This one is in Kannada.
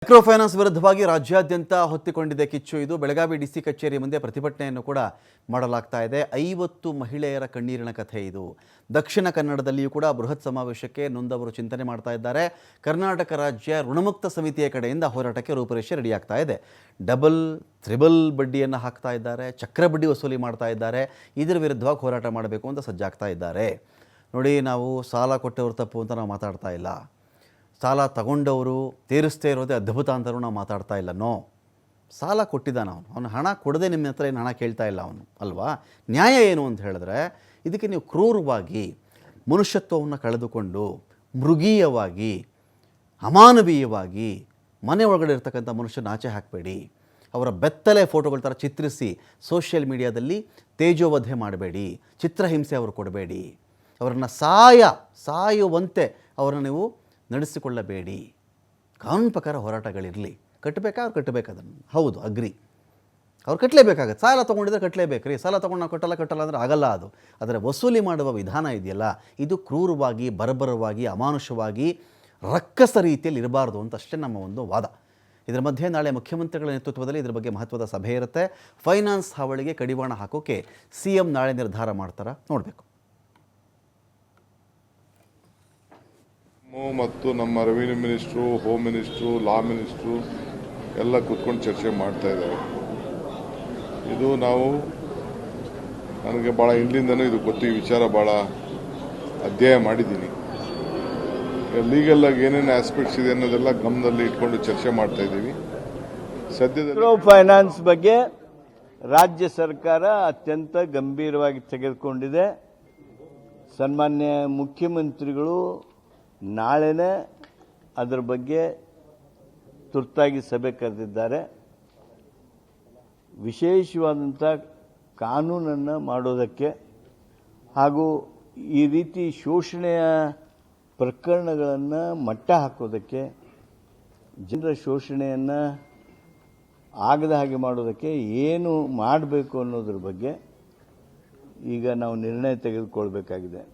ಮೈಕ್ರೋ ಫೈನಾನ್ಸ್ ವಿರುದ್ಧವಾಗಿ ರಾಜ್ಯಾದ್ಯಂತ ಹೊತ್ತಿಕೊಂಡಿದೆ ಕಿಚ್ಚು. ಇದು ಬೆಳಗಾವಿ ಡಿಸಿ ಕಚೇರಿ ಮುಂದೆ ಪ್ರತಿಭಟನೆಯನ್ನು ಕೂಡ ಮಾಡಲಾಗ್ತಾ ಇದೆ. 50 ಮಹಿಳೆಯರ ಕಣ್ಣೀರಿನ ಕಥೆ ಇದು. ದಕ್ಷಿಣ ಕನ್ನಡದಲ್ಲಿಯೂ ಕೂಡ ಬೃಹತ್ ಸಮಾವೇಶಕ್ಕೆ ನೊಂದವರು ಚಿಂತನೆ ಮಾಡ್ತಾ ಇದ್ದಾರೆ. ಕರ್ನಾಟಕ ರಾಜ್ಯ ಋಣಮುಕ್ತ ಸಮಿತಿಯ ಕಡೆಯಿಂದ ಹೋರಾಟಕ್ಕೆ ರೂಪುರೇಷೆ ರೆಡಿಯಾಗ್ತಾ ಇದೆ. ಡಬಲ್ ತ್ರಿಬಲ್ ಬಡ್ಡಿಯನ್ನು ಹಾಕ್ತಾ ಇದ್ದಾರೆ, ಚಕ್ರ ಬಡ್ಡಿ ವಸೂಲಿ ಮಾಡ್ತಾ ಇದ್ದಾರೆ. ಇದರ ವಿರುದ್ಧವಾಗಿ ಹೋರಾಟ ಮಾಡಬೇಕು ಅಂತ ಸಜ್ಜಾಗ್ತಾ ಇದ್ದಾರೆ. ನೋಡಿ, ನಾವು ಸಾಲ ಕೊಟ್ಟವರು ತಪ್ಪು ಅಂತ ನಾವು ಮಾತಾಡ್ತಾ ಇಲ್ಲ. ಸಾಲ ತಗೊಂಡವರು ತೀರಿಸ್ತೇ ಇರೋದೇ ಅದ್ಭುತ ಅಂತಲೂ ನಾವು ಮಾತಾಡ್ತಾ ಇಲ್ಲ. ಸಾಲ ಕೊಟ್ಟಿದ್ದಾನ ಅವನು ಹಣ ಕೊಡದೆ ನಿಮ್ಮ ಹತ್ರ ಏನು ಹಣ ಕೇಳ್ತಾ ಇಲ್ಲ ಅವನು, ಅಲ್ವಾ? ನ್ಯಾಯ ಏನು ಅಂತ ಹೇಳಿದ್ರೆ, ಇದಕ್ಕೆ ನೀವು ಕ್ರೂರವಾಗಿ ಮನುಷ್ಯತ್ವವನ್ನು ಕಳೆದುಕೊಂಡು ಮೃಗೀಯವಾಗಿ ಅಮಾನವೀಯವಾಗಿ ಮನೆ ಒಳಗಡೆ ಇರ್ತಕ್ಕಂಥ ಮನುಷ್ಯನ ಆಚೆ ಹಾಕಬೇಡಿ. ಅವರ ಬೆತ್ತಲೆ ಫೋಟೋಗಳ ಥರ ಚಿತ್ರಿಸಿ ಸೋಷಿಯಲ್ ಮೀಡಿಯಾದಲ್ಲಿ ತೇಜೋವಧೆ ಮಾಡಬೇಡಿ. ಚಿತ್ರಹಿಂಸೆ ಅವರು ಕೊಡಬೇಡಿ. ಅವರನ್ನು ಸಾಯುವಂತೆ ಅವರನ್ನು ನೀವು ನಡೆಸಿಕೊಳ್ಳಬೇಡಿ. ಕಾನೂನು ಪ್ರಕಾರ ಹೋರಾಟಗಳಿರಲಿ. ಕಟ್ಟಬೇಕಾ ಅವ್ರು ಕಟ್ಟಬೇಕು, ಅದನ್ನು ಹೌದು ಅಗ್ರಿ, ಅವ್ರು ಕಟ್ಟಲೇಬೇಕಾಗತ್ತೆ. ಸಾಲ ತೊಗೊಂಡಿದ್ರೆ ಕಟ್ಟಲೇಬೇಕು ರೀ. ಸಾಲ ತೊಗೊಂಡು ನಾವು ಕಟ್ಟಲ್ಲ ಅಂದರೆ ಆಗಲ್ಲ. ಅದರ ವಸೂಲಿ ಮಾಡುವ ವಿಧಾನ ಇದೆಯಲ್ಲ, ಇದು ಕ್ರೂರವಾಗಿ ಬರ್ಬರವಾಗಿ ಅಮಾನುಷವಾಗಿ ರಕ್ಕಸ ರೀತಿಯಲ್ಲಿ ಇರಬಾರ್ದು ಅಂತ ಅಷ್ಟೇ ನಮ್ಮ ಒಂದು ವಾದ. ಇದರ ಮಧ್ಯೆ ನಾಳೆ ಮುಖ್ಯಮಂತ್ರಿಗಳ ನೇತೃತ್ವದಲ್ಲಿ ಇದರ ಬಗ್ಗೆ ಮಹತ್ವದ ಸಭೆ ಇರುತ್ತೆ. ಫೈನಾನ್ಸ್ ಹಾವಳಿಗೆ ಕಡಿವಾಣ ಹಾಕೋಕ್ಕೆ CM ನಾಳೆ ನಿರ್ಧಾರ ಮಾಡ್ತಾರಾ ನೋಡಬೇಕು. ಮತ್ತು ನಮ್ಮ ರೆವಿನ್ಯೂ ಮಿನಿಸ್ಟ್ರು, ಹೋಮ್ ಮಿನಿಸ್ಟ್ರು, ಲಾ ಮಿನಿಸ್ಟ್ರು ಎಲ್ಲ ಕೂತ್ಕೊಂಡು ಚರ್ಚೆ ಮಾಡ್ತಾ ಇದ್ದಾರೆ. ಇದು ನನಗೆ ಭಾಳ ಹಿಂದಿಂದನೂ ಇದು ಗೊತ್ತು. ಈ ವಿಚಾರ ಭಾಳ ಅಧ್ಯಯನ ಮಾಡಿದ್ದೀನಿ. ಲೀಗಲ್ ಆಗಿ ಏನೇನು ಆಸ್ಪೆಕ್ಟ್ಸ್ ಇದೆ ಅನ್ನೋದೆಲ್ಲ ಗಮನದಲ್ಲಿ ಇಟ್ಕೊಂಡು ಚರ್ಚೆ ಮಾಡ್ತಾ ಇದ್ದೀವಿ. ಸದ್ಯದಲ್ಲಿ ಮೈಕ್ರೋ ಫೈನಾನ್ಸ್ ಬಗ್ಗೆ ರಾಜ್ಯ ಸರ್ಕಾರ ಅತ್ಯಂತ ಗಂಭೀರವಾಗಿ ತೆಗೆದುಕೊಂಡಿದೆ. ಸನ್ಮಾನ್ಯ ಮುಖ್ಯಮಂತ್ರಿಗಳು ನಾಳೆನೇ ಅದರ ಬಗ್ಗೆ ತುರ್ತಾಗಿ ಸಭೆ ಕರೆದಿದ್ದಾರೆ. ವಿಶೇಷವಾದಂಥ ಕಾನೂನನ್ನು ಮಾಡೋದಕ್ಕೆ ಹಾಗೂ ಈ ರೀತಿ ಶೋಷಣೆಯ ಪ್ರಕರಣಗಳನ್ನು ಮಟ್ಟ ಹಾಕೋದಕ್ಕೆ, ಜನರ ಶೋಷಣೆಯನ್ನು ಆಗದ ಹಾಗೆ ಮಾಡೋದಕ್ಕೆ ಏನು ಮಾಡಬೇಕು ಅನ್ನೋದ್ರ ಬಗ್ಗೆ ಈಗ ನಾವು ನಿರ್ಣಯ ತೆಗೆದುಕೊಳ್ಬೇಕಾಗಿದೆ.